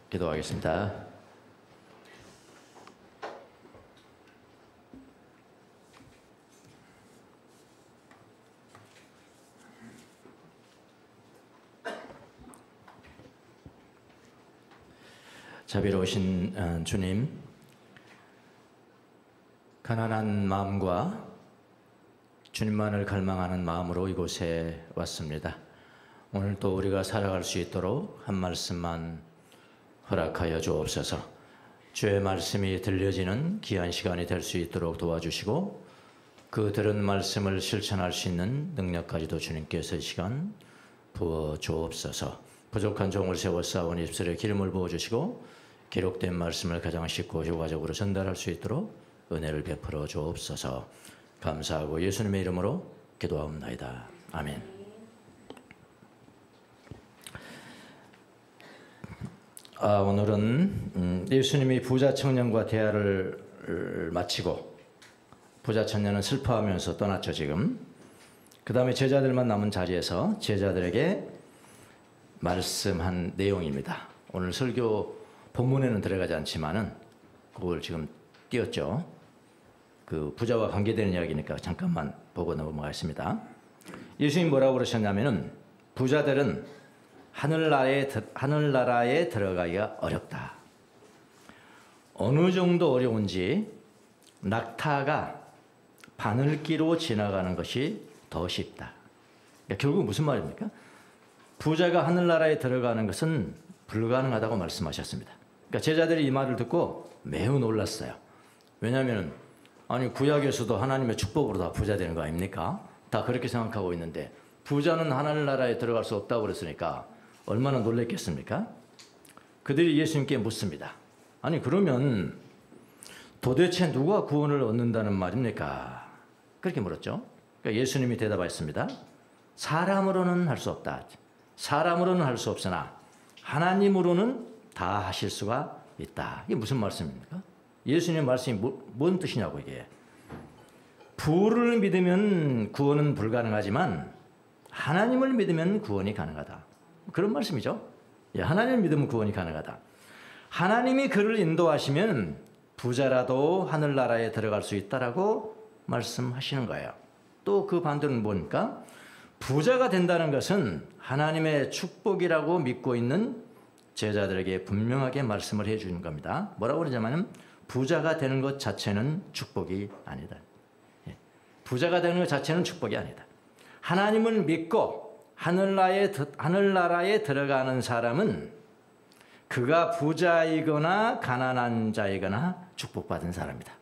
기도하겠습니다. 자비로우신 주님, 가난한 마음과 주님만을 갈망하는 마음으로 이곳에 왔습니다. 오늘 또 우리가 살아갈 수 있도록 한 말씀만 허락하여 주옵소서. 주의 말씀이 들려지는 귀한 시간이 될 수 있도록 도와주시고, 그 들은 말씀을 실천할 수 있는 능력까지도 주님께서 이 시간 부어 주옵소서. 부족한 종을 세워 싸운 입술에 기름을 부어주시고, 기록된 말씀을 가장 쉽고 효과적으로 전달할 수 있도록 은혜를 베풀어 주옵소서. 감사하고 예수님의 이름으로 기도하옵나이다. 아멘. 오늘은 예수님이 부자 청년과 대화를 마치고, 부자 청년은 슬퍼하면서 떠났죠 지금. 그 다음에 제자들만 남은 자리에서 제자들에게 말씀한 내용입니다. 오늘 설교 본문에는 들어가지 않지만은 그걸 지금 띄웠죠. 그 부자와 관계되는 이야기니까 잠깐만 보고 넘어가겠습니다. 예수님이 뭐라고 그러셨냐면은, 부자들은 하늘나라에 들어가기가 어렵다. 어느 정도 어려운지 낙타가 바늘기로 지나가는 것이 더 쉽다. 그러니까 결국 무슨 말입니까? 부자가 하늘나라에 들어가는 것은 불가능하다고 말씀하셨습니다. 그러니까 제자들이 이 말을 듣고 매우 놀랐어요. 왜냐하면 아니 구약에서도 하나님의 축복으로 다 부자 되는 거 아닙니까? 다 그렇게 생각하고 있는데 부자는 하늘나라에 들어갈 수 없다고 그랬으니까 얼마나 놀랬겠습니까? 그들이 예수님께 묻습니다. 아니 그러면 도대체 누가 구원을 얻는다는 말입니까? 그렇게 물었죠. 그러니까 예수님이 대답하였습니다. 사람으로는 할 수 없다. 사람으로는 할 수 없으나 하나님으로는 다 하실 수가 있다. 이게 무슨 말씀입니까? 예수님의 말씀이 뭔 뜻이냐고 이게. 부를 믿으면 구원은 불가능하지만 하나님을 믿으면 구원이 가능하다. 그런 말씀이죠. 예, 하나님을 믿으면 구원이 가능하다. 하나님이 그를 인도하시면 부자라도 하늘나라에 들어갈 수 있다라고 말씀하시는 거예요. 또 그 반대는 뭡니까? 부자가 된다는 것은 하나님의 축복이라고 믿고 있는 제자들에게 분명하게 말씀을 해주는 겁니다. 뭐라고 그러냐면 부자가 되는 것 자체는 축복이 아니다. 부자가 되는 것 자체는 축복이 아니다. 하나님을 믿고 하늘나라에 들어가는 사람은 그가 부자이거나 가난한 자이거나 축복받은 사람이다.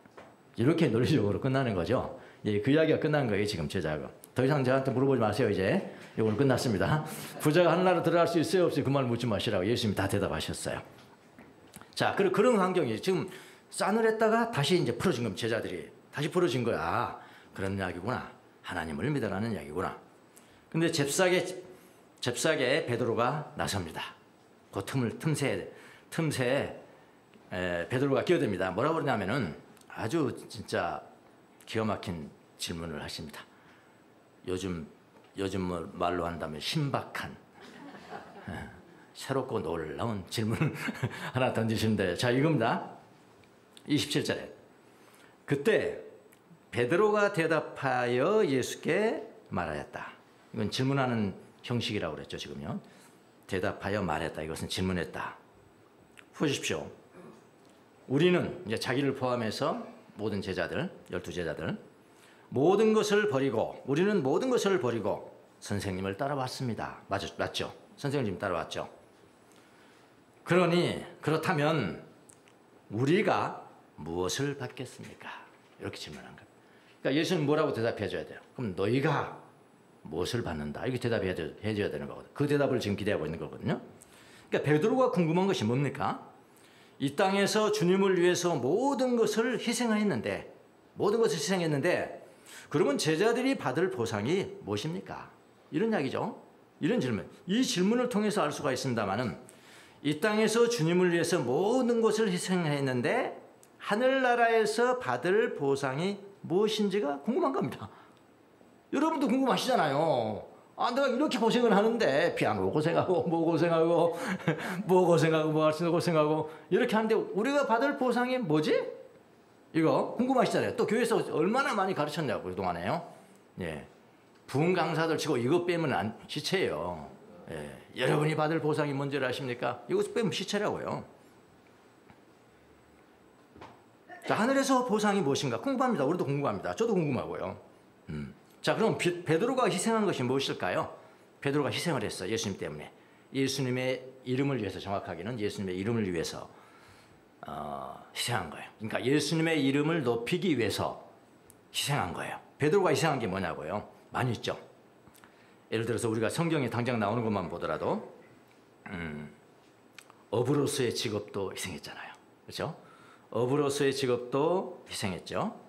이렇게 논리적으로 끝나는 거죠. 그 이야기가 끝난 거예요 지금 제자가. 더 이상 저한테 물어보지 마세요. 이제 이건 끝났습니다. 부자가 하늘나라 들어갈 수 있어요 없어요? 그 말 묻지 마시라고 예수님이 다 대답하셨어요. 자, 그런 환경이 지금 싸늘했다가 다시 이제 풀어진 겁니다. 제자들이 다시 풀어진 거야. 그런 이야기구나. 하나님을 믿으라는 이야기구나. 근데 잽싸게 베드로가 나섭니다. 그 틈새에 베드로가 끼어듭니다. 뭐라고 그러냐면은 아주 진짜 기가 막힌 질문을 하십니다. 요즘 말로 한다면 신박한 새롭고 놀라운 질문을 하나 던지시는데, 자 이겁니다. 27절에 그때 베드로가 대답하여 예수께 말하였다. 이건 질문하는 형식이라고 그랬죠 지금요. 대답하여 말했다. 이것은 질문했다. 보십시오. 우리는 이제 자기를 포함해서 모든 제자들, 12제자들 우리는 모든 것을 버리고 선생님을 따라왔습니다. 맞죠? 선생님 따라왔죠. 그렇다면 우리가 무엇을 받겠습니까? 이렇게 질문한 거예요. 그러니까 예수는 뭐라고 대답해 줘야 돼요? 그럼 너희가 무엇을 받는다? 이렇게 대답해 줘야 되는 거거든요. 그 대답을 지금 기대하고 있는 거거든요. 그러니까 베드로가 궁금한 것이 뭡니까? 이 땅에서 주님을 위해서 모든 것을 희생했는데 그러면 제자들이 받을 보상이 무엇입니까? 이런 이야기죠. 이런 질문. 이 질문을 통해서 알 수가 있습니다만은 이 땅에서 주님을 위해서 모든 것을 희생했는데 하늘나라에서 받을 보상이 무엇인지가 궁금한 겁니다. 여러분도 궁금하시잖아요. 아, 내가 이렇게 고생을 하는데 피아노 고생하고 뭐 고생하고 뭐 고생하고 뭐 할 수 고생하고 이렇게 하는데 우리가 받을 보상이 뭐지? 이거 궁금하시잖아요. 또 교회에서 얼마나 많이 가르쳤냐고 그동안에요. 예. 부흥 강사들 치고 이거 빼면 안 시체예요. 예. 여러분이 받을 보상이 뭔지를 아십니까? 이거 빼면 시체라고요. 자, 하늘에서 보상이 무엇인가 궁금합니다. 우리도 궁금합니다. 저도 궁금하고요. 자, 그럼 베드로가 희생한 것이 무엇일까요? 베드로가 희생을 했어. 예수님 때문에. 예수님의 이름을 위해서, 정확하게는 예수님의 이름을 위해서 희생한 거예요. 그러니까 예수님의 이름을 높이기 위해서 희생한 거예요. 베드로가 희생한 게 뭐냐고요? 많이 있죠. 예를 들어서 우리가 성경에 당장 나오는 것만 보더라도 어부로서의 직업도 희생했잖아요. 그렇죠? 어부로서의 직업도 희생했죠.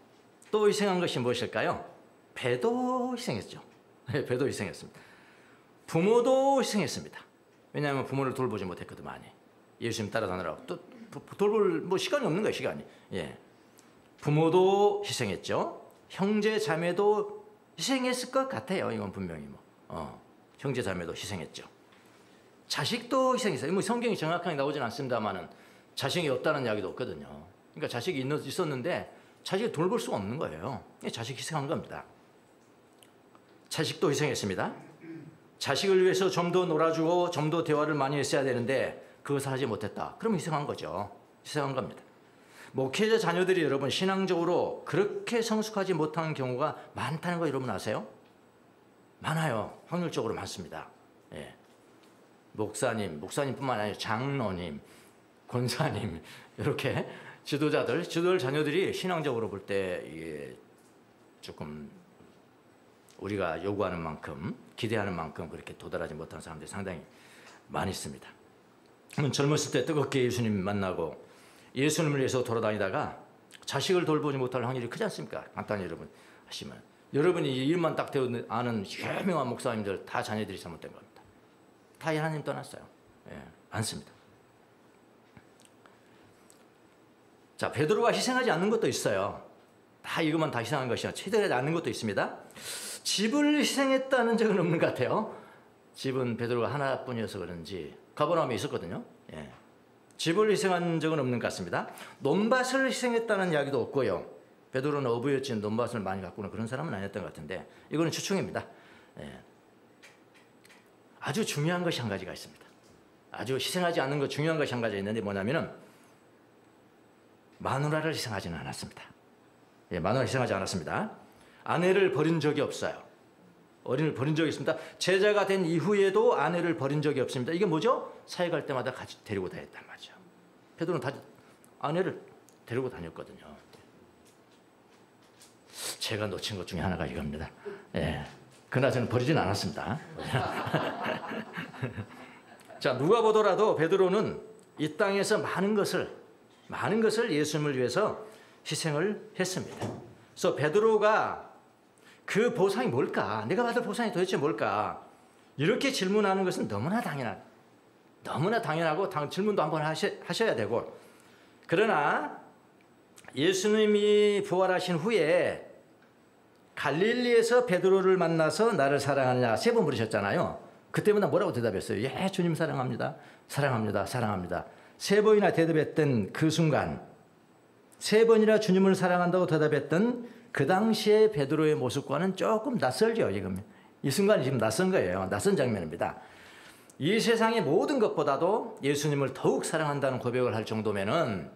또 희생한 것이 무엇일까요? 배도 희생했죠. 배도 희생했습니다. 부모도 희생했습니다. 왜냐하면 부모를 돌보지 못했거든 많이. 예수님 따라다니라고 또 돌볼 뭐 시간이 없는 거예요. 시간이. 예. 부모도 희생했죠. 형제 자매도 희생했을 것 같아요. 이건 분명히 형제 자매도 희생했죠. 자식도 희생했어요. 뭐 성경이 정확하게 나오진 않습니다만은 자식이 없다는 이야기도 없거든요. 그러니까 자식이 있었는데 자식이 돌볼 수가 없는 거예요. 자식 희생한 겁니다. 자식도 희생했습니다. 자식을 위해서 좀 더 놀아주고 좀 더 대화를 많이 했어야 되는데 그것을 하지 못했다. 그럼 희생한 거죠. 희생한 겁니다. 목회자 자녀들이 여러분 신앙적으로 그렇게 성숙하지 못한 경우가 많다는 거 여러분 아세요? 많아요. 확률적으로 많습니다. 예. 목사님뿐만 아니라 장로님, 권사님 이렇게 지도자들 자녀들이 신앙적으로 볼 때 이게 조금 우리가 요구하는 만큼 기대하는 만큼 그렇게 도달하지 못한 사람들이 상당히 많이 있습니다. 젊었을 때 뜨겁게 예수님 만나고 예수님을 위해서 돌아다니다가 자식을 돌보지 못할 확률이 크지 않습니까? 간단히 여러분 하시면 여러분이 이 일만 딱 아는 유명한 목사님들 다 자녀들이 잘못된 겁니다. 다 하나님 떠났어요. 예, 않습니다. 자, 베드로가 희생하지 않는 것도 있어요. 다 이것만 다 희생한 것이 아니라 최대하지 않는 것도 있습니다. 집을 희생했다는 적은 없는 것 같아요. 집은 베드로가 하나뿐이어서 그런지 가버나움에 있었거든요. 예. 집을 희생한 적은 없는 것 같습니다. 논밭을 희생했다는 이야기도 없고요. 베드로는 어부였지 논밭을 많이 가꾸는 그런 사람은 아니었던 것 같은데 이거는 추측입니다. 예. 아주 중요한 것이 한 가지가 있습니다. 아주 희생하지 않는 것 중요한 것이 한 가지 있는데 뭐냐면은 마누라를 희생하지는 않았습니다. 예, 마누라를 희생하지 않았습니다. 아내를 버린 적이 없어요. 어린이를 버린 적이 있습니다. 제자가 된 이후에도 아내를 버린 적이 없습니다. 이게 뭐죠? 사회 갈 때마다 같이 데리고 다녔단 말이죠. 베드로는 다 아내를 데리고 다녔거든요. 제가 놓친 것 중에 하나가 이겁니다. 예. 그러나 저는 버리진 않았습니다. 자, 누가 보더라도 베드로는 이 땅에서 많은 것을 예수님을 위해서 희생을 했습니다. 그래서 베드로가 그 보상이 뭘까? 내가 받을 보상이 도대체 뭘까? 이렇게 질문하는 것은 너무나 당연하고 질문도 한번 하셔야 되고 그러나 예수님이 부활하신 후에 갈릴리에서 베드로를 만나서 나를 사랑하느냐 3번 물으셨잖아요. 그때마다 뭐라고 대답했어요? 예, 주님 사랑합니다. 사랑합니다. 사랑합니다. 3번이나 대답했던 그 순간 3번이나 주님을 사랑한다고 대답했던 그 당시의 베드로의 모습과는 조금 낯설죠. 지금 이 순간이 지금 낯선 거예요. 낯선 장면입니다. 이 세상의 모든 것보다도 예수님을 더욱 사랑한다는 고백을 할 정도면은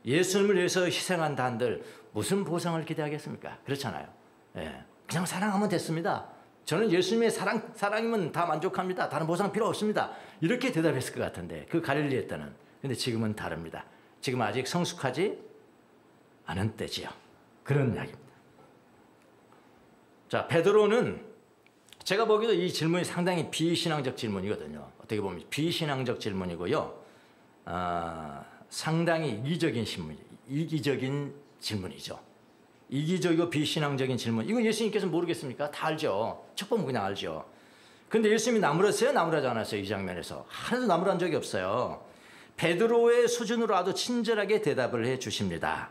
예수님을 위해서 희생한 단들 무슨 보상을 기대하겠습니까? 그렇잖아요. 예, 그냥 사랑하면 됐습니다. 저는 예수님의 사랑이면 다 만족합니다. 다른 보상 필요 없습니다. 이렇게 대답했을 것 같은데 그 갈릴리에 때는. 근데 지금은 다릅니다. 지금 아직 성숙하지 않은 때지요. 그런 이야기입니다. 자, 베드로는 제가 보기에도 이 질문이 상당히 비신앙적 질문이거든요. 어떻게 보면 비신앙적 질문이고요. 상당히 이기적인 질문이죠. 이기적이고 비신앙적인 질문. 이건 예수님께서 모르겠습니까? 다 알죠. 첫 보면 그냥 알죠. 근데 예수님이 나무랐어요? 나무라지 않았어요? 이 장면에서. 하나도 나무란 적이 없어요. 베드로의 수준으로 아주 친절하게 대답을 해 주십니다.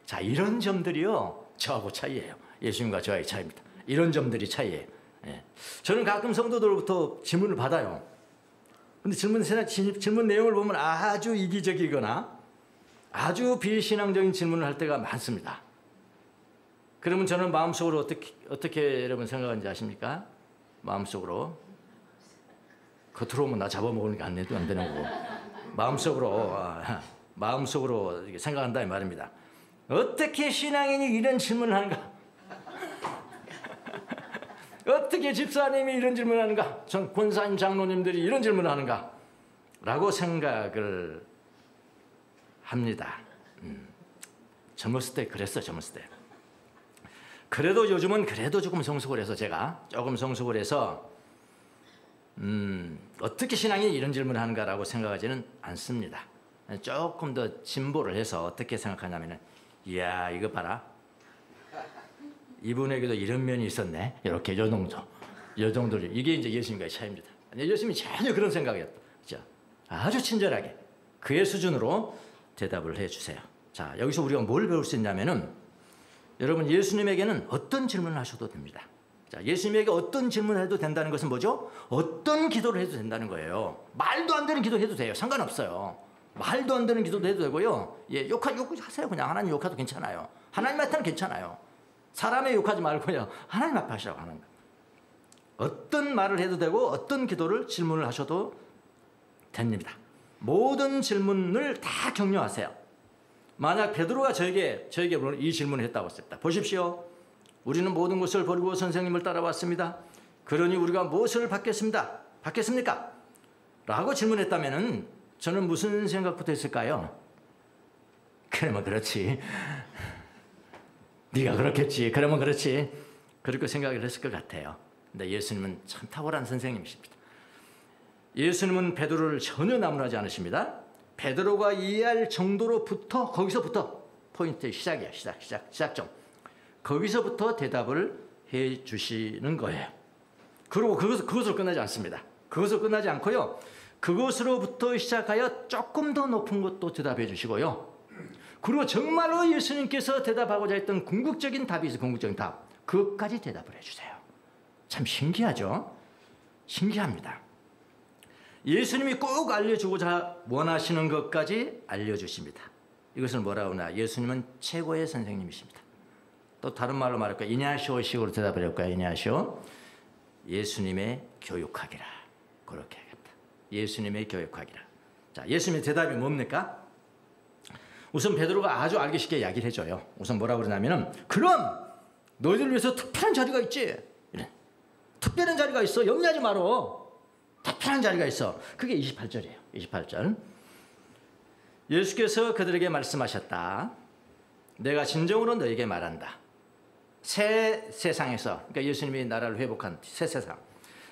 자, 이런 점들이요. 저하고 차이예요. 예수님과 저와의 차이입니다. 이런 점들이 차이예요. 예. 저는 가끔 성도들로부터 질문을 받아요. 근데 질문 내용을 보면 아주 이기적이거나 아주 비신앙적인 질문을 할 때가 많습니다. 그러면 저는 마음속으로 어떻게 여러분 생각하는지 아십니까? 마음속으로 겉으로 오면 나 잡아먹으니까 안 되는 거고 마음속으로 이렇게 생각한다 이 말입니다. 어떻게 신앙인이 이런 질문을 하는가? 어떻게 집사님이 이런 질문을 하는가? 전 권사님 장로님들이 이런 질문을 하는가? 라고 생각을 합니다. 젊었을 때 그랬어요. 젊었을 때. 그래도 요즘은 조금 성숙을 해서 제가 조금 성숙을 해서 어떻게 신앙이 이런 질문을 하는가라고 생각하지는 않습니다. 조금 더 진보를 해서 어떻게 생각하냐면은 이야 이거 봐라. 이분에게도 이런 면이 있었네. 이렇게 요 정도 이게 이제 예수님과의 차이입니다. 예수님이 전혀 그런 생각이었죠. 아주 친절하게 그의 수준으로 대답을 해주세요. 자 여기서 우리가 뭘 배울 수 있냐면은 여러분 예수님에게는 어떤 질문을 하셔도 됩니다. 자 예수님에게 어떤 질문을 해도 된다는 것은 뭐죠? 어떤 기도를 해도 된다는 거예요. 말도 안 되는 기도를 해도 돼요. 상관없어요. 말도 안 되는 기도도 해도 되고요. 예, 욕하세요. 그냥 하나님 욕해도 괜찮아요. 하나님한테는 괜찮아요. 사람의 욕하지 말고요. 하나님 앞에 하시라고 하는 거예요. 어떤 말을 해도 되고 어떤 기도를 질문을 하셔도 됩니다. 모든 질문을 다 격려하세요. 만약 베드로가 저에게 이 질문을 했다고 했습니다. 보십시오. 우리는 모든 것을 버리고 선생님을 따라왔습니다. 그러니 우리가 무엇을 받겠습니까? 라고 질문했다면 저는 무슨 생각부터 했을까요? 그러면 그렇지. 네가 그렇겠지. 그러면 그렇지. 그렇게 생각을 했을 것 같아요. 근데 예수님은 참 탁월한 선생님이십니다. 예수님은 베드로를 전혀 나무라지 않으십니다. 베드로가 이해할 정도로부터 거기서부터 포인트의 시작이야. 시작점. 거기서부터 대답을 해 주시는 거예요. 그리고 그것으로 끝나지 않습니다. 그것으로 끝나지 않고요. 그것으로부터 시작하여 조금 더 높은 것도 대답해 주시고요. 그리고 정말로 예수님께서 대답하고자 했던 궁극적인 답이 있어요. 궁극적인 답. 그것까지 대답을 해주세요. 참 신기하죠? 신기합니다. 예수님이 꼭 알려주고자 원하시는 것까지 알려주십니다. 이것을 뭐라고 하나? 예수님은 최고의 선생님이십니다. 또 다른 말로 말할까요? 이냐시오식으로 대답을 해볼까요? 이냐시오. 예수님의 교육하기라. 그렇게 하겠다. 예수님의 교육하기라. 자, 예수님의 대답이 뭡니까? 우선 베드로가 아주 알기 쉽게 이야기를 해줘요. 우선 뭐라고 그러냐면은 그럼 너희들 위해서 특별한 자리가 있지. 이래. 특별한 자리가 있어. 염려하지 말어. 특별한 자리가 있어. 그게 28절이에요. 28절. 예수께서 그들에게 말씀하셨다. 내가 진정으로 너에게 말한다. 새 세상에서, 그러니까 예수님이 나라를 회복한 새 세상,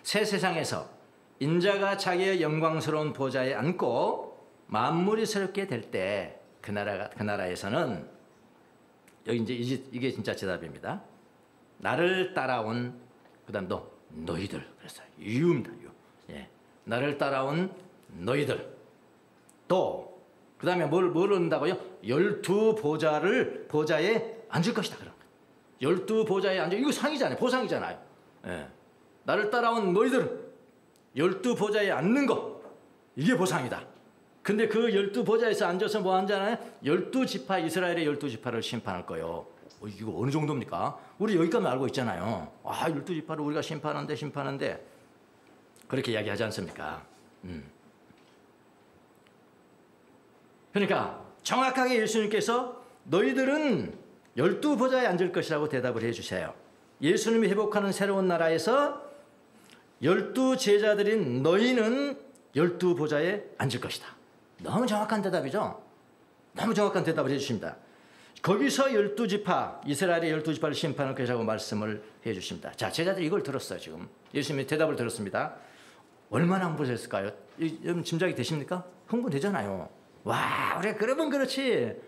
새 세상에서 인자가 자기의 영광스러운 보좌에 앉고 만물이 새롭게 될 때 그 나라에서는 여기 이제 이게 진짜 대답입니다. 나를 따라온 그다음 너희들 그랬어요. 유입니다. 예, 나를 따라온 너희들 또 그다음에 뭘 얻는다고요? 12보자에 앉을 것이다. 그런 거예요. 12보자에 앉아. 이거 상이잖아요. 보상이잖아요. 예, 나를 따라온 너희들 12보자에 앉는 거 이게 보상이다. 근데 그 12보좌에서 앉아서 뭐 하잖아요? 12지파, 이스라엘의 12지파를 심판할 거예요. 이거 어느 정도입니까? 우리 여기까지 알고 있잖아요. 12지파를 우리가 심판한데 그렇게 이야기하지 않습니까? 그러니까 정확하게 예수님께서 너희들은 12보좌에 앉을 것이라고 대답을 해주세요. 예수님이 회복하는 새로운 나라에서 12제자들인 너희는 12보좌에 앉을 것이다. 너무 정확한 대답이죠. 너무 정확한 대답을 해주십니다. 거기서 12지파, 이스라엘의 12지파를 심판할 것이라고 말씀을 해주십니다. 자, 제자들이 이걸 들었어요. 지금 예수님의 대답을 들었습니다. 얼마나 흥분했을까요? 여러분 짐작이 되십니까? 흥분되잖아요. 와, 우리가 그러면 그렇지.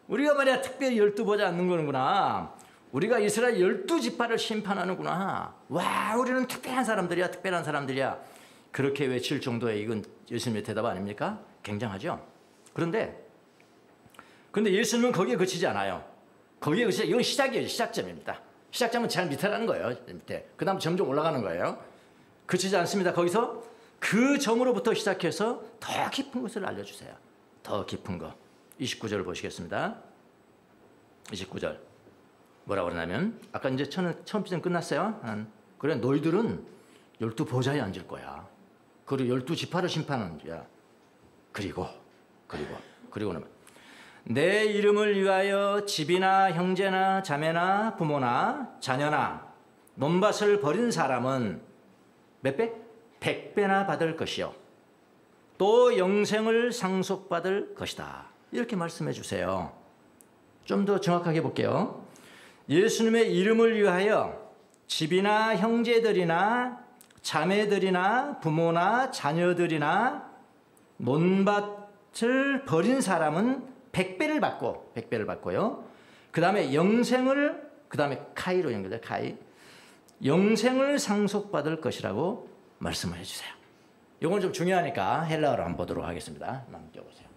우리가 말이야 특별히 12보좌 앉는 거는구나. 우리가 이스라엘 12지파를 심판하는구나. 와, 우리는 특별한 사람들이야. 그렇게 외칠 정도의 이건 예수님의 대답 아닙니까? 굉장하죠? 그런데 예수님은 거기에 그치지 않아요. 이건 시작이에요. 시작점입니다. 시작점은 제일 밑에라는 거예요. 밑에. 그 다음 점점 올라가는 거예요. 그치지 않습니다. 거기서 그 점으로부터 시작해서 더 깊은 것을 알려주세요. 더 깊은 거. 29절 보시겠습니다. 29절. 뭐라고 그러냐면 아까 이제 처음 시즌 끝났어요. 그래 너희들은 12보좌에 앉을 거야. 그리고 12지파를 심판하는 거야. 그리고 나면 내 이름을 위하여 집이나 형제나 자매나 부모나 자녀나 논밭을 버린 사람은 몇 배? 100배나 받을 것이요 또 영생을 상속받을 것이다. 이렇게 말씀해 주세요. 좀 더 정확하게 볼게요. 예수님의 이름을 위하여 집이나 형제들이나 자매들이나 부모나 자녀들이나 논밭을 버린 사람은 100배를 받고요. 그 다음에 영생을, 그 다음에 카이로 연결돼, 카이. 영생을 상속받을 것이라고 말씀을 해주세요. 이건 좀 중요하니까 헬라어로 한번 보도록 하겠습니다. 한번 띄워보세요.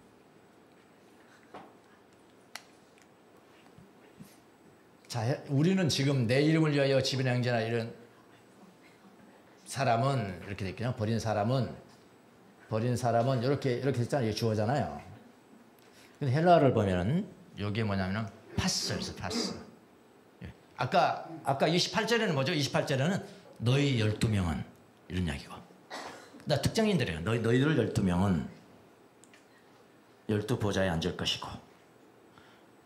자, 우리는 지금 내 이름을 위하여 집이나 형제나 이런 사람은 이렇게 돼 있거든요. 버린 사람은 이렇게 했잖아요. 주어잖아요. 근데 헬라어를 보면은 여기에 뭐냐면은 파스였어, 파스. 아까 28절에는 뭐죠? 28절에는 너희 12명은 이런 이야기고. 나 특정인들이에요. 너희들 12명은 12보좌에 앉을 것이고.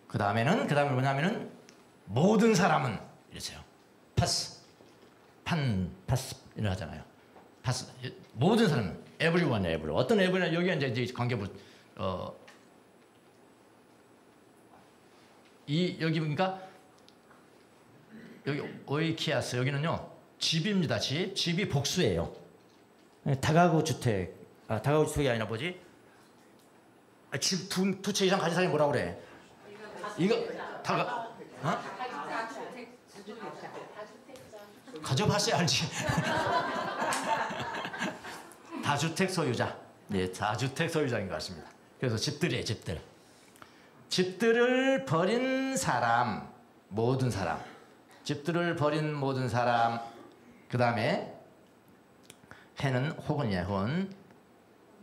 그 다음에 뭐냐면은 모든 사람은 이랬어요. 파스. 이런 하잖아요. 파스. 모든 사람은 everyone. 어떤 everyone? 여기가 이제 관계부 여기 보니까 여기 오이키아스 여기는요 집입니다. 집이 복수예요. 다가구 주택이 아니라 뭐지? 집 두 채 이상 가진 사람이 뭐라 그래? 이거 가져봤어야 알지. 다주택 소유자. 네, 다주택 소유자인 것 같습니다. 그래서 집들이에요, 집들. 집들을 버린 사람, 모든 사람. 집들을 버린 모든 사람. 그 다음에 해는 혹은이에요, 혹은.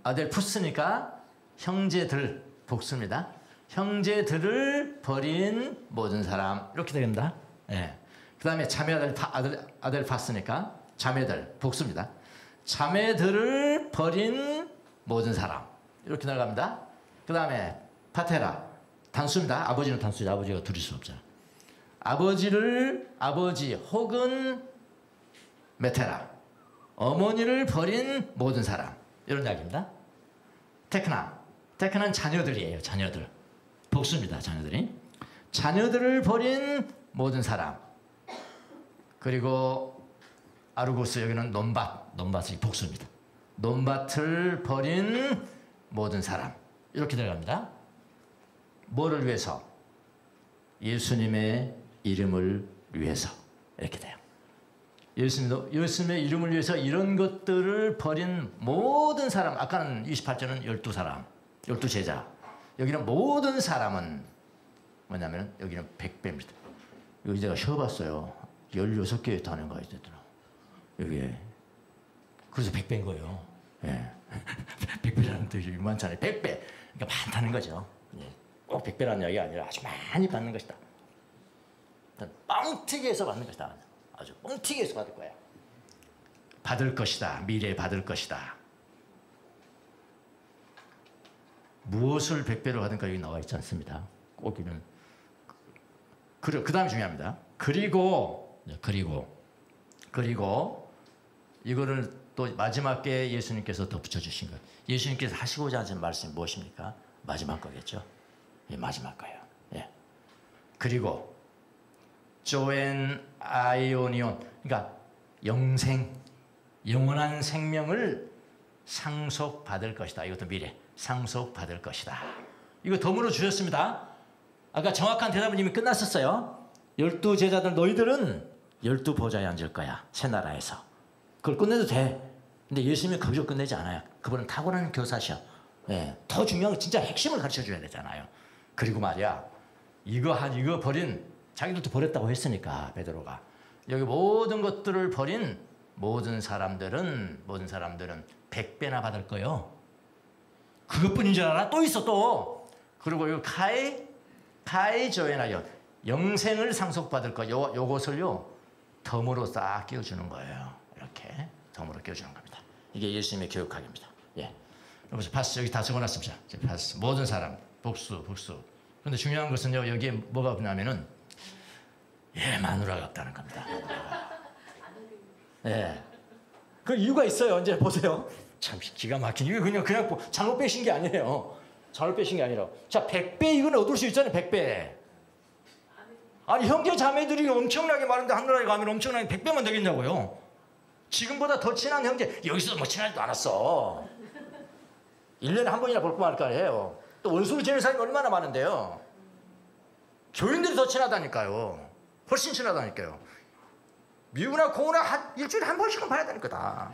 아델푸스니까 형제들, 복수입니다. 형제들을 버린 모든 사람. 이렇게 됩니다. 예. 그 다음에 자매 아델파스니까 자매들, 복수입니다. 자매들을 버린 모든 사람. 이렇게 나갑니다. 그 다음에 파테라. 단수입니다. 아버지는 단수죠. 아버지가 둘일 수 없잖아. 아버지 혹은 메테라. 어머니를 버린 모든 사람. 이런 이야기입니다. 테크나는 자녀들이에요. 자녀들. 복수입니다. 자녀들이. 자녀들을 버린 모든 사람. 그리고 아르고스 여기는 논밭이 복수입니다. 논밭을 버린 모든 사람. 이렇게 들어갑니다. 뭐를 위해서? 예수님의 이름을 위해서. 이렇게 돼요. 예수님의 이름을 위해서 이런 것들을 버린 모든 사람. 아까는 28절은 12사람, 12제자. 여기는 모든 사람은 뭐냐면 여기는 100배입니다. 여기 제가 쉬어봤어요. 16개에 다는 거 있더라고요. 여기에. 그래서 100배인 거예요. 예. 100배라는 뜻이 많잖아요. 100배. 그러니까 많다는 거죠. 예. 꼭 100배라는 이야기가 아니라 아주 많이 받는 것이다. 뻥튀기해서 받는 것이다. 아주 뻥튀기해서 받을 거야. 받을 것이다. 미래에 받을 것이다. 무엇을 100배로 받은가 여기 나와 있지 않습니다. 꼭 이는. 그 다음에 중요합니다. 그리고 이거를 또 마지막에 예수님께서 덧붙여 주신 것. 예수님께서 하시고자 하신 말씀이 무엇입니까? 마지막 거겠죠. 예, 마지막 거예요. 예. 그리고 조엔 아이오니온, 그러니까 영원한 생명을 상속받을 것이다. 이것도 미래 상속받을 것이다. 이거 덤으로 주셨습니다. 아까 정확한 대답은 이미 끝났었어요. 12제자들 너희들은 12보좌에 앉을 거야. 새 나라에서. 그걸 끝내도 돼. 근데 예수님이 거기서 끝내지 않아요. 그분은 탁월한 교사셔. 예. 더 중요한 건 진짜 핵심을 가르쳐 줘야 되잖아요. 그리고 말이야, 이거 버린 자기들도 버렸다고 했으니까 베드로가. 여기 모든 것들을 버린 모든 사람들은 100배나 받을 거요. 그것뿐인 줄 알아? 또 있어 또. 그리고 요 카이 조에나요. 영생을 상속받을 거. 요것을요 덤으로 싹 끼워주는 거예요. 이렇게 덤으로 끼워주는 겁니다. 이게 예수님의 교육학입니다. 예. 여기서 파스 여기 다 적어놨습니다. 파스 모든 사람 복수. 그런데 중요한 것은요 여기에 뭐가 없냐면은 마누라가 없다는 겁니다. 예. 그 이유가 있어요. 이제 보세요. 참 기가 막힌. 이거 그냥 잘못 빼신 게 아니에요. 잘못 빼신 게 아니라. 자, 100배 이건 얻을 수 있잖아요. 100배. 아니 형제 자매들이 엄청나게 많은데 하늘나라에 가면 엄청나게 100배만 되겠냐고요. 지금보다 더 친한 형제 여기서 뭐 친하지도 않았어. 1년에 한 번이나 볼 거 말까 해요. 또 원수로 지내는 사람이 얼마나 많은데요. 교인들이 더 친하다니까요. 훨씬 친하다니까요. 미우나 고우나 일주일에 한 번씩은 봐야 되니까 다.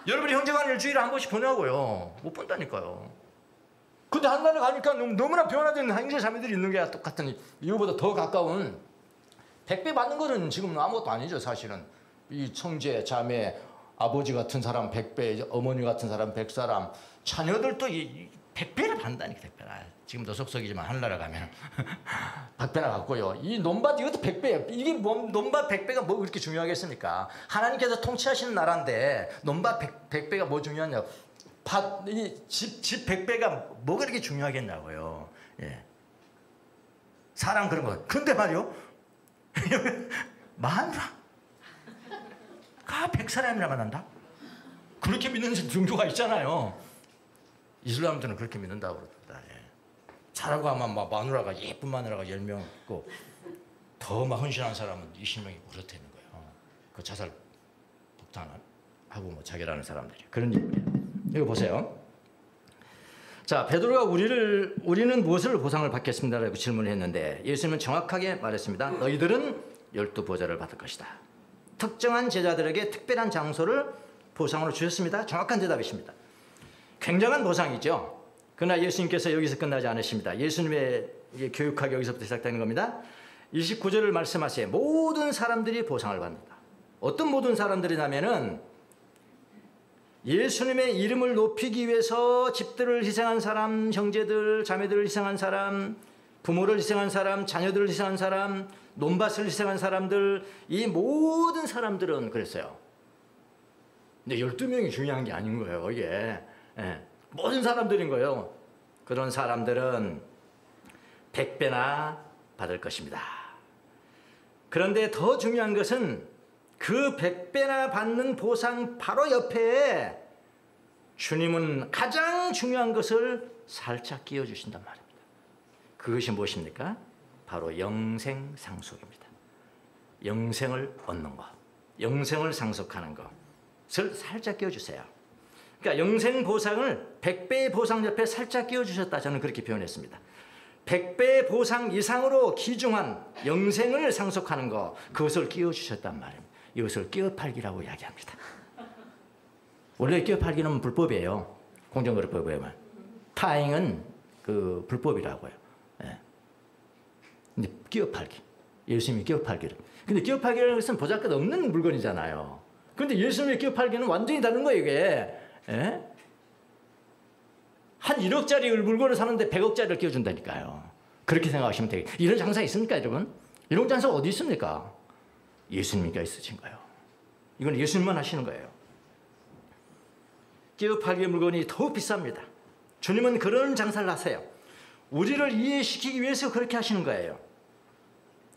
여러분이 형제간 일주일에 한 번씩 보냐고요. 못 본다니까요. 근데 한나라에 가니까 너무나 변화된 형제 자매들이 있는 게 똑같은 이거보다 더 가까운 100배 받는 거는 지금 아무것도 아니죠. 사실은 이 형제 자매 아버지 같은 사람 100배 어머니 같은 사람 100사람 자녀들도 100배를 받는다니까. 100배나. 지금도 속속이지만 하늘나라 가면 100배나 갖고요. 이 논밭 이것도 100배예요. 이게 논밭 100배가 뭐 그렇게 중요하겠습니까? 하나님께서 통치하시는 나라인데 논밭 100배가 뭐 중요하냐고. 집 100배가 뭐가 그렇게 중요하겠냐고요. 예. 사람 그런 거. 근데 말이요. 마누라가 100사람이나 만난다? 그렇게 믿는 종교가 있잖아요. 이슬람들은 그렇게 믿는다고 그러던데. 잘하고 하면 마누라가 예쁜 마누라가 10명 있고 더 막 헌신한 사람은 20명이 그렇다는 거예요. 그 자살 폭탄하고 뭐 자결하는 사람들이 그런 얘기예요. 이거 보세요. 자, 베드로가 우리는 무엇을 보상을 받겠습니다라고 질문을 했는데 예수님은 정확하게 말했습니다. 너희들은 12보좌를 받을 것이다. 특정한 제자들에게 특별한 장소를 보상으로 주셨습니다. 정확한 대답이십니다. 굉장한 보상이죠. 그러나 예수님께서 여기서 끝나지 않으십니다. 예수님의 교육학이 여기서부터 시작되는 겁니다. 29절을 말씀하세요. 모든 사람들이 보상을 받는다. 어떤 모든 사람들이냐면은 예수님의 이름을 높이기 위해서 집들을 희생한 사람, 형제들, 자매들을 희생한 사람, 부모를 희생한 사람, 자녀들을 희생한 사람, 논밭을 희생한 사람들, 이 모든 사람들은 그랬어요. 근데 12명이 중요한 게 아닌 거예요, 이게. 예. 모든 사람들인 거예요. 그런 사람들은 100배나 받을 것입니다. 그런데 더 중요한 것은 그 100배나 받는 보상 바로 옆에 주님은 가장 중요한 것을 살짝 끼워주신단 말입니다. 그것이 무엇입니까? 바로 영생 상속입니다. 영생을 얻는 것, 영생을 상속하는 것을 살짝 끼워주세요. 그러니까 영생 보상을 100배의 보상 옆에 살짝 끼워주셨다. 저는 그렇게 표현했습니다. 100배의 보상 이상으로 귀중한 영생을 상속하는 것, 그것을 끼워주셨단 말입니다. 이것을 끼어팔기라고 이야기합니다. 원래 끼어팔기는 불법이에요. 공정거래법에 의하면. 타행은 그 불법이라고요. 예. 근데 끼어팔기, 예수님이 끼어팔기를. 근데 끼어팔기라는 것은 보잘것없는 물건이잖아요. 근데 예수님의 끼어팔기는 완전히 다른 거예요, 이게. 예? 한 1억짜리 물건을 사는데 100억짜리를 끼워준다니까요. 그렇게 생각하시면 되겠 이런 장사 있습니까, 여러분? 이런 장사 어디 있습니까? 예수님이 있으신 거예요. 이건 예수님만 하시는 거예요. 끼어팔기의 물건이 더 비쌉니다. 주님은 그런 장사를 하세요. 우리를 이해시키기 위해서 그렇게 하시는 거예요.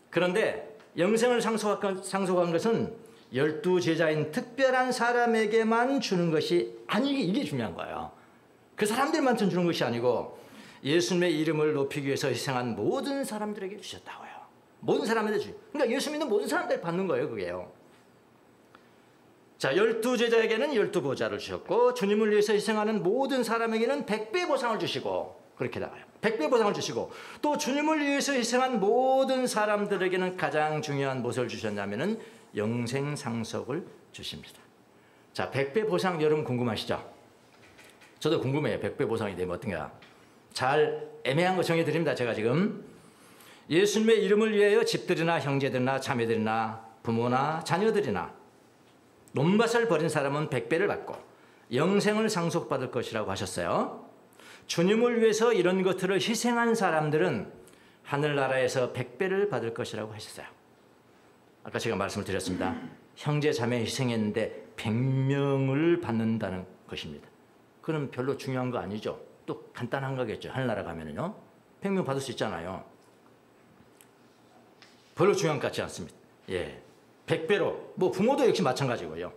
그런데 영생을 상속한 것은 12제자인 특별한 사람에게만 주는 것이 아니, 이게 중요한 거예요. 그 사람들만 주는 것이 아니고 예수님의 이름을 높이기 위해서 희생한 모든 사람들에게 주셨다고요. 모든 사람한테 주죠. 그러니까 예수 믿는 모든 사람들이 받는 거예요, 그게요. 자, 12제자에게는 12보좌를 주셨고 주님을 위해서 희생하는 모든 사람에게는 100배 보상을 주시고 그렇게 나와요. 100배 보상을 주시고 또 주님을 위해서 희생한 모든 사람들에게는 가장 중요한 무엇을 주셨냐면은 영생 상속을 주십니다. 자, 100배 보상 여러분 궁금하시죠? 저도 궁금해요. 100배 보상이 되면 어떤가? 잘 애매한 거 정해드립니다. 제가 지금 예수님의 이름을 위하여 집들이나 형제들이나 자매들이나 부모나 자녀들이나 논밭을 벌인 사람은 100배를 받고 영생을 상속받을 것이라고 하셨어요. 주님을 위해서 이런 것들을 희생한 사람들은 하늘나라에서 100배를 받을 것이라고 하셨어요. 아까 제가 말씀을 드렸습니다. 형제 자매 희생했는데 100명을 받는다는 것입니다. 그건 별로 중요한 거 아니죠. 또 간단한 거겠죠. 하늘나라 가면은요. 100명 받을 수 있잖아요. 별로 중요한 것 같지 않습니다. 예, 100배로. 뭐 부모도 역시 마찬가지고요.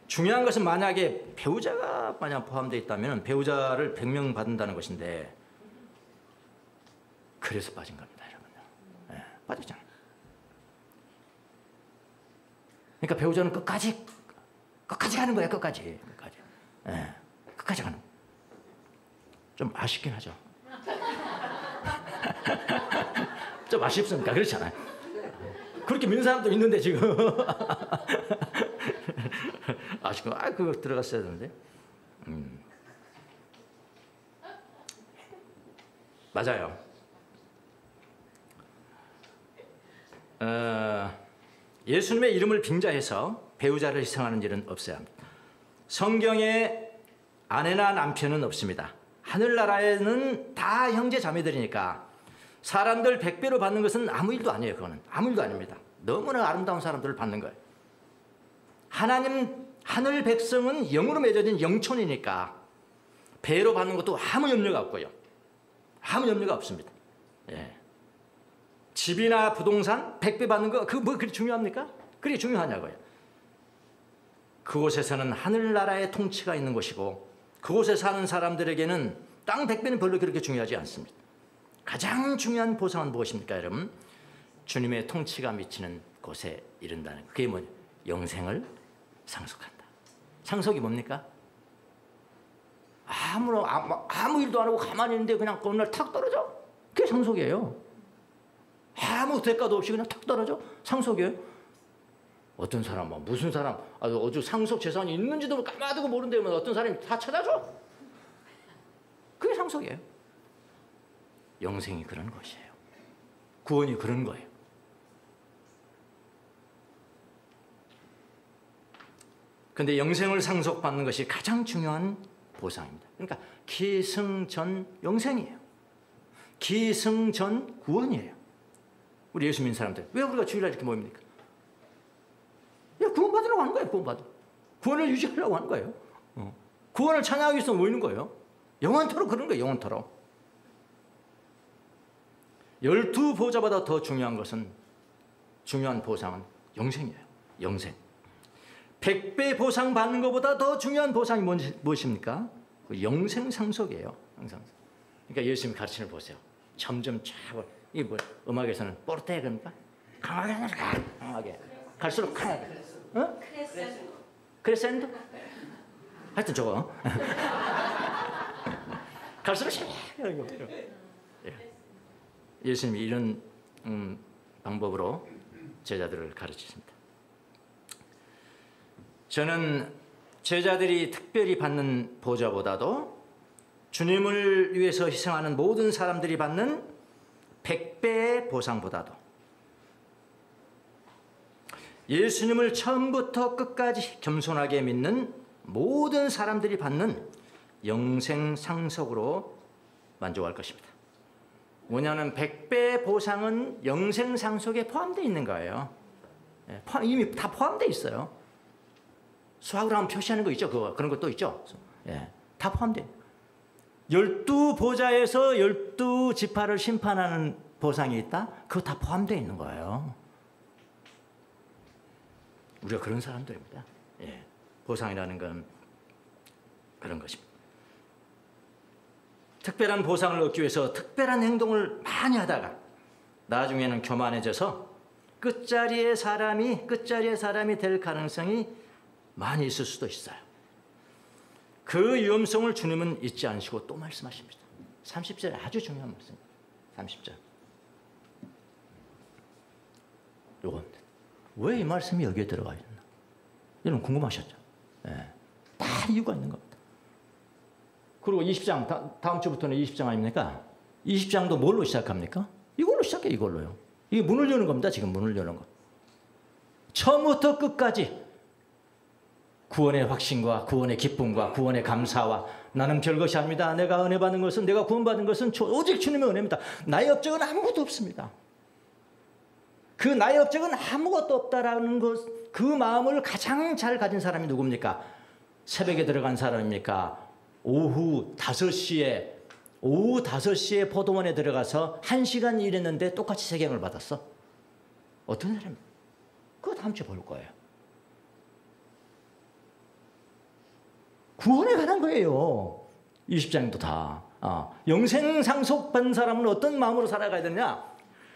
중요한 것은 만약에 배우자가 만약 포함되어 있다면 배우자를 100명 받는다는 것인데 그래서 빠진 겁니다, 여러분요. 예, 빠졌잖아요. 그러니까 배우자는 끝까지 가는 거야, 끝까지. 예, 끝까지 가는. 좀 아쉽긴 하죠. 좀 아쉽습니까? 그렇잖아요. 그렇게 믿는 사람도 있는데 지금 아쉽고 그거 들어갔어야 되는데. 맞아요. 예수님의 이름을 빙자해서 배우자를 희생하는 일은 없어야 합니다. 성경에 아내나 남편은 없습니다. 하늘나라에는 다 형제 자매들이니까 사람들 100배로 받는 것은 아무 일도 아니에요. 그거는 아무 일도 아닙니다. 너무나 아름다운 사람들을 받는 거예요. 하나님 하늘 백성은 영으로 맺어진 영촌이니까 배로 받는 것도 아무 염려가 없고요. 아무 염려가 없습니다. 예. 집이나 부동산 100배 받는 거 그거 뭐 그리 중요합니까? 그리 중요하냐고요. 그곳에서는 하늘나라의 통치가 있는 곳이고 그곳에 사는 사람들에게는 땅 100배는 별로 그렇게 중요하지 않습니다. 가장 중요한 보상은 무엇입니까, 여러분? 주님의 통치가 미치는 곳에 이른다는 거. 그게 뭐냐? 영생을 상속한다. 상속이 뭡니까? 아무 일도 안 하고 가만히 있는데 그냥 어느 날 탁 떨어져? 그게 상속이에요. 아무 대가도 없이 그냥 탁 떨어져? 상속이에요. 어떤 사람, 무슨 사람, 어디 상속 재산이 있는지도 까마득고 모른데 어떤 사람이 다 찾아줘? 그게 상속이에요. 영생이 그런 것이에요. 구원이 그런 거예요. 그런데 영생을 상속받는 것이 가장 중요한 보상입니다. 그러니까 기승전 영생이에요. 기승전 구원이에요. 우리 예수 믿는 사람들 왜 우리가 주일날 이렇게 모입니까? 구원받으려고 하는 거예요. 구원을 유지하려고 하는 거예요. 구원을 찬양하기 위해서 모이는 거예요. 영원토록 그런 거예요. 영원토록. 12보좌보다 더 중요한 것은 중요한 보상은 영생이에요. 영생. 100배 보상 받는 것보다 더 중요한 보상이 무엇입니까? 영생 상속이에요. 그러니까 예수님 가르치는 걸 보세요. 점점 차고 이게 뭐 음악에서는 뽀르테 그러니까 강하게 강하게 갈수록 강하게. 어? 크레센도? 하여튼 저거. 갈수록 예수님이 이런 방법으로 제자들을 가르치십니다. 저는 제자들이 특별히 받는 보좌보다도 주님을 위해서 희생하는 모든 사람들이 받는 100배의 보상보다도 예수님을 처음부터 끝까지 겸손하게 믿는 모든 사람들이 받는 영생 상속으로 만족할 것입니다. 뭐냐면 100배의 보상은 영생 상속에 포함되어 있는 거예요. 이미 다 포함되어 있어요. 수학으로 하면 표시하는 거 있죠. 그런 것도 있죠. 다 포함돼요. 12보좌에서 12지파를 심판하는 보상이 있다? 그거 다 포함되어 있는 거예요. 우리가 그런 사람들입니다. 보상이라는 건 그런 것입니다. 특별한 보상을 얻기 위해서 특별한 행동을 많이 하다가 나중에는 교만해져서 끝자리의 사람이 될 가능성이 많이 있을 수도 있어요. 그 위험성을 주님은 잊지 않으시고 또 말씀하십니다. 30절 아주 중요한 말씀입니다. 30절. 요겁니다. 왜 이 말씀이 여기에 들어가 있나? 여러분 궁금하셨죠? 다 이유가 있는 겁니다. 그리고 20장, 다음 주부터는 20장 아닙니까? 20장도 뭘로 시작합니까? 이걸로 이걸로 시작해, 이걸로요. 이게 문을 여는 겁니다. 지금 문을 여는 거. 처음부터 끝까지 구원의 확신과 구원의 기쁨과 구원의 감사와 나는 별것이 아닙니다. 내가 은혜 받은 것은, 내가 구원받은 것은 오직 주님의 은혜입니다. 나의 업적은 아무것도 없습니다. 그 나의 업적은 아무것도 없다라는 것, 그 마음을 가장 잘 가진 사람이 누굽니까? 새벽에 들어간 사람입니까? 오후 5시에 포도원에 들어가서 1시간 일했는데 똑같이 세경을 받았어? 어떤 사람입니까? 그거 다음 주에 볼 거예요. 구원에 관한 거예요. 20장도 다. 영생 상속받은 사람은 어떤 마음으로 살아가야 되냐?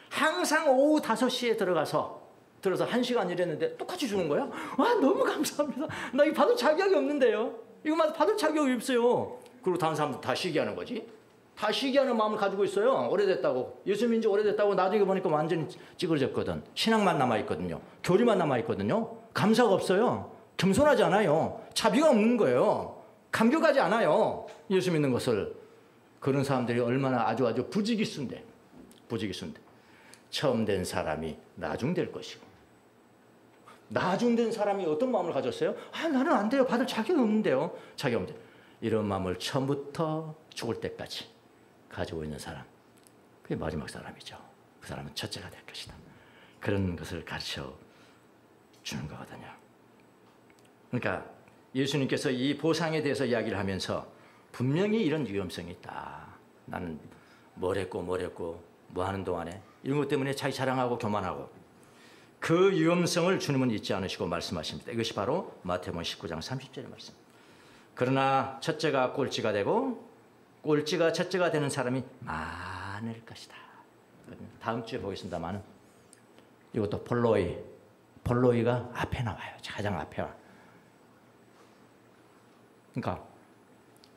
항상 오후 5시에 들어서 1시간 일했는데 똑같이 주는 거야? 와, 너무 감사합니다. 나 이거 받을 자격이 없는데요. 이거 받을 자격이 없어요. 그리고 다른 사람들 다 시기하는 거지. 다 시기하는 마음을 가지고 있어요. 오래됐다고. 예수 믿은 지 오래됐다고. 나중에 보니까 완전히 찌그러졌거든. 신앙만 남아있거든요. 교리만 남아있거든요. 감사가 없어요. 겸손하지 않아요. 자비가 없는 거예요. 감격하지 않아요. 예수 믿는 것을. 그런 사람들이 얼마나 아주 부지기수인데. 처음 된 사람이 나중될 것이고. 나중된 사람이 어떤 마음을 가졌어요? 나는 안 돼요. 받을 자격이 없는데요. 자격이 없는데. 이런 마음을 처음부터 죽을 때까지 가지고 있는 사람. 그게 마지막 사람이죠. 그 사람은 첫째가 될 것이다. 그런 것을 가르쳐 주는 거거든요. 그러니까 예수님께서 이 보상에 대해서 이야기를 하면서 분명히 이런 위험성이 있다. 나는 뭘 했고 뭐 하는 동안에 이런 것 때문에 자기 자랑하고 교만하고 그 위험성을 주님은 잊지 않으시고 말씀하십니다. 이것이 바로 마태복음 19장 30절의 말씀. 그러나 첫째가 꼴찌가 되고 꼴찌가 첫째가 되는 사람이 많을 것이다. 다음 주에 보겠습니다만 이것도 폴로이가 앞에 나와요. 가장 앞에 와. 그러니까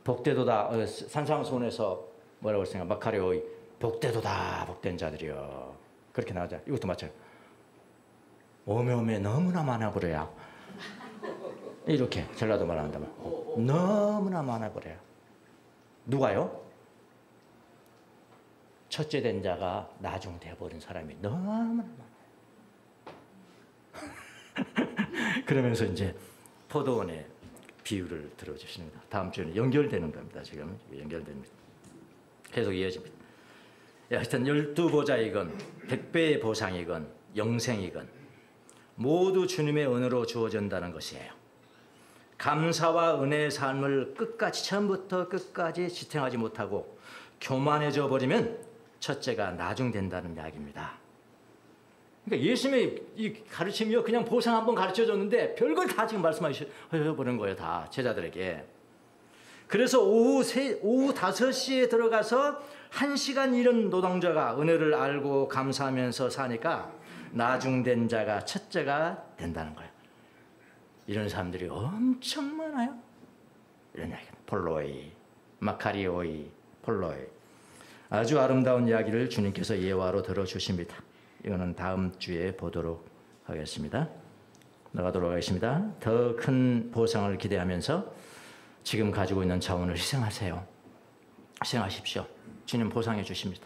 복되도다. 산상수훈에서 뭐라고 했어요? 마카리오의 복되도다. 복된 자들이여. 그렇게 나오죠. 이것도 마찬가지. 오메 너무나 많아 버려요. 이렇게 전라도 말한다면 너무나 많아 버려요. 누가요? 첫째 된 자가 나중 되어버린 사람이 너무나 많아요. 그러면서 이제 포도원의 비유를 들어주십니다. 다음 주에는 연결되는 겁니다. 지금 연결됩니다. 계속 이어집니다. 하여튼 12보좌이건 100배의 보상이건 영생이건 모두 주님의 은혜로 주어진다는 것이에요. 감사와 은혜의 삶을 끝까지 처음부터 끝까지 지탱하지 못하고 교만해져 버리면 첫째가 나중된다는 이야기입니다. 그러니까 예수님의 이 가르침이요, 그냥 보상 한번 가르쳐줬는데 별걸 다 지금 말씀하셔버린 거예요. 다 제자들에게. 그래서 오후 5시에 들어가서 1시간 일은 노동자가 은혜를 알고 감사하면서 사니까 나중된 자가 첫째가 된다는 거예요. 이런 사람들이 엄청 많아요. 이런 이야기. 폴로이, 마카리오이, 폴로이. 아주 아름다운 이야기를 주님께서 예화로 들어주십니다. 이거는 다음 주에 보도록 하겠습니다. 나가도록 하겠습니다. 더 큰 보상을 기대하면서 지금 가지고 있는 자원을 희생하세요. 희생하십시오. 주님 보상해 주십니다.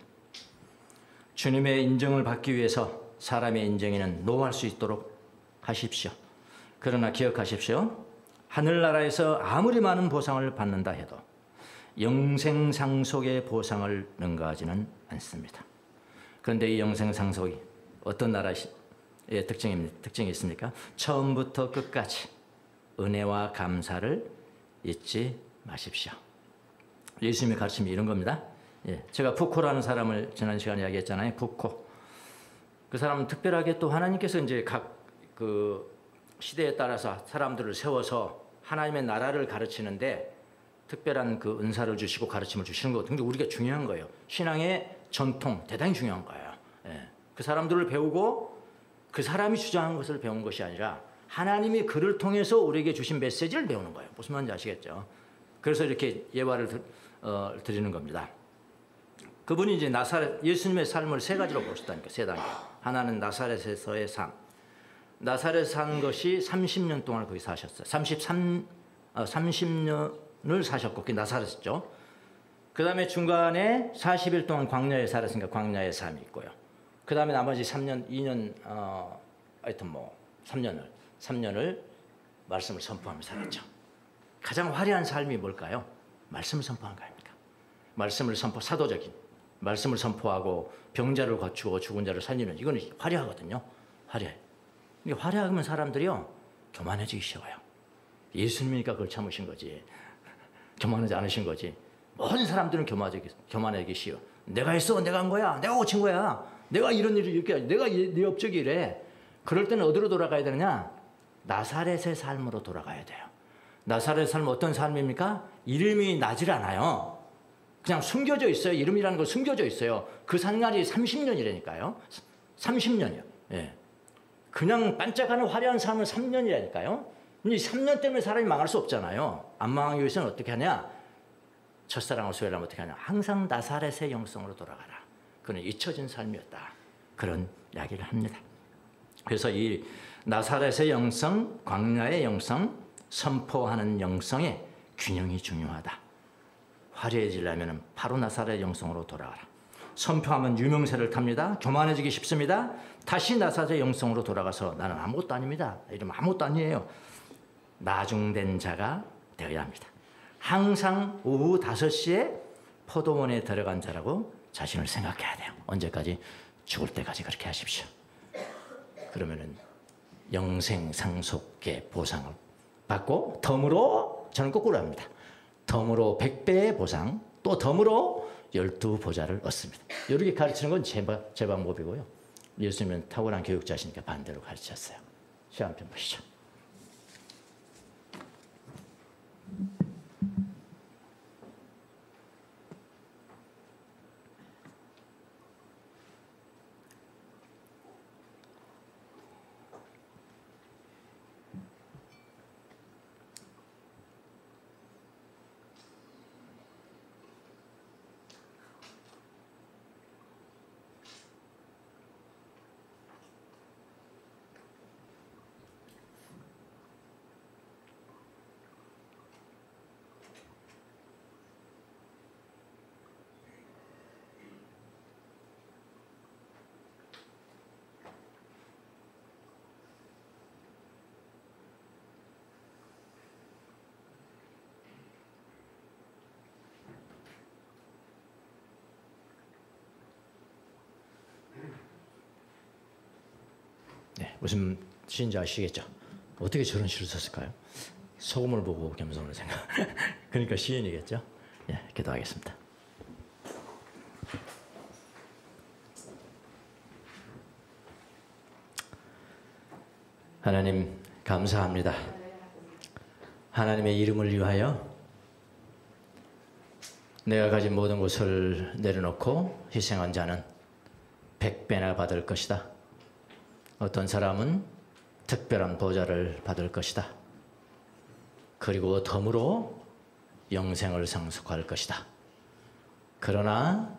주님의 인정을 받기 위해서 사람의 인정에는 노할 수 있도록 하십시오. 그러나 기억하십시오. 하늘나라에서 아무리 많은 보상을 받는다 해도 영생상속의 보상을 능가하지는 않습니다. 그런데 이 영생상속이 어떤 나라의 특징이 있습니까? 처음부터 끝까지 은혜와 감사를 잊지 마십시오. 예수님의 가르침이 이런 겁니다. 제가 푸코라는 사람을 지난 시간에 이야기했잖아요. 푸코. 그 사람은 특별하게 또 하나님께서 이제 각 그 시대에 따라서 사람들을 세워서 하나님의 나라를 가르치는데 특별한 그 은사를 주시고 가르침을 주시는 거 굉장히 우리가 중요한 거예요. 신앙의 전통 대단히 중요한 거예요. 그 사람들을 배우고 그 사람이 주장한 것을 배운 것이 아니라 하나님이 그를 통해서 우리에게 주신 메시지를 배우는 거예요. 무슨 말인지 아시겠죠? 그래서 이렇게 예화를 드리는 겁니다. 그분이 이제 예수님의 삶을 세 가지로 보셨다니까. 세 단계. 하나는 나사렛에서의 삶. 나사렛 산 것이 30년 동안 거기 사셨어요. 30년을 사셨고 그게 나사렛이죠. 그 다음에 중간에 40일 동안 광야에 살았으니까 광야의 삶이 있고요. 그 다음에 나머지 3년, 2년, 하여튼 뭐 3년을 말씀을 선포하며 살았죠. 가장 화려한 삶이 뭘까요? 말씀을 선포한 거 아닙니까? 말씀을 사도적인 말씀을 선포하고 병자를 거치고 죽은 자를 살리는, 이거는 화려하거든요. 화려해. 이게 화려하면 사람들이요, 교만해지기 쉬워요. 예수님이니까 그걸 참으신 거지. 교만하지 않으신 거지. 모든 사람들은 교만하기 쉬워. 내가 했어, 내가 한 거야, 내가 고친 거야, 내가 이런 일을 이렇게, 내가 네 업적이 이래. 그럴 때는 어디로 돌아가야 되느냐? 나사렛의 삶으로 돌아가야 돼요. 나사렛의 삶은 어떤 삶입니까? 이름이 나질 않아요. 그냥 숨겨져 있어요. 이름이라는 거 숨겨져 있어요. 그 생활이 30년이라니까요. 30년이요. 예. 그냥 반짝하는 화려한 삶은 3년이라니까요. 이 3년 때문에 사람이 망할 수 없잖아요. 안 망하기 위해서는 어떻게 하냐? 첫사랑을 소유하려면 어떻게 하냐? 항상 나사렛의 영성으로 돌아가라. 그는 잊혀진 삶이었다. 그런 이야기를 합니다. 그래서 이 나사렛의 영성, 광야의 영성, 선포하는 영성의 균형이 중요하다. 화려해지려면 바로 나사렛의 영성으로 돌아가라. 선포하면 유명세를 탑니다. 교만해지기 쉽습니다. 다시 나사렛의 영성으로 돌아가서 나는 아무것도 아닙니다, 이러면 아무것도 아니에요. 나중된 자가 되어야 합니다. 항상 오후 5시에 포도원에 들어간 자라고 자신을 생각해야 돼요. 언제까지? 죽을 때까지 그렇게 하십시오. 그러면은 영생 상속의 보상을 받고, 덤으로, 저는 거꾸로 합니다. 덤으로 100배의 보상, 또 덤으로 12보좌를 얻습니다. 이렇게 가르치는 건 제 방법이고요. 예수님은 탁월한 교육자시니까 반대로 가르쳤어요. 시간 한 편 보시죠. 네, 무슨 시인지 아시겠죠? 어떻게 저런 시를 썼을까요? 소금을 보고 겸손을 생각. 그러니까 시인이겠죠? 예, 기도하겠습니다. 하나님 감사합니다. 하나님의 이름을 위하여 내가 가진 모든 것을 내려놓고 희생한 자는 100배나 받을 것이다. 어떤 사람은 특별한 보좌를 받을 것이다. 그리고 덤으로 영생을 상속할 것이다. 그러나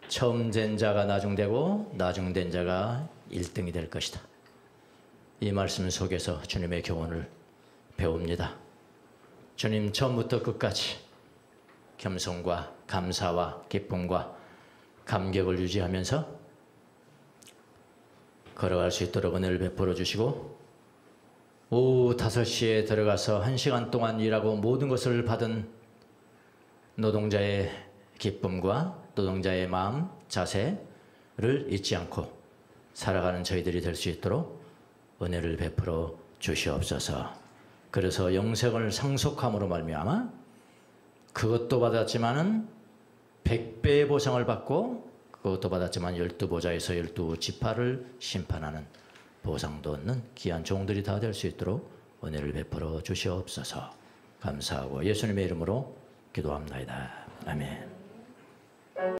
처음 된 자가 나중되고 나중된 자가 1등이 될 것이다. 이 말씀 속에서 주님의 교훈을 배웁니다. 주님, 처음부터 끝까지 겸손과 감사와 기쁨과 감격을 유지하면서 걸어갈 수 있도록 은혜를 베풀어 주시고, 오후 5시에 들어가서 1시간 동안 일하고 모든 것을 받은 노동자의 기쁨과 노동자의 마음, 자세를 잊지 않고 살아가는 저희들이 될 수 있도록 은혜를 베풀어 주시옵소서. 그래서 영생을 상속함으로 말미암아 그것도 받았지만은 100배의 보상을 받고, 그것도 받았지만 12보좌에서 12지파를 심판하는 보상도 얻는 귀한 종들이 다 될 수 있도록 은혜를 베풀어 주시옵소서. 감사하고 예수님의 이름으로 기도합나이다. 아멘.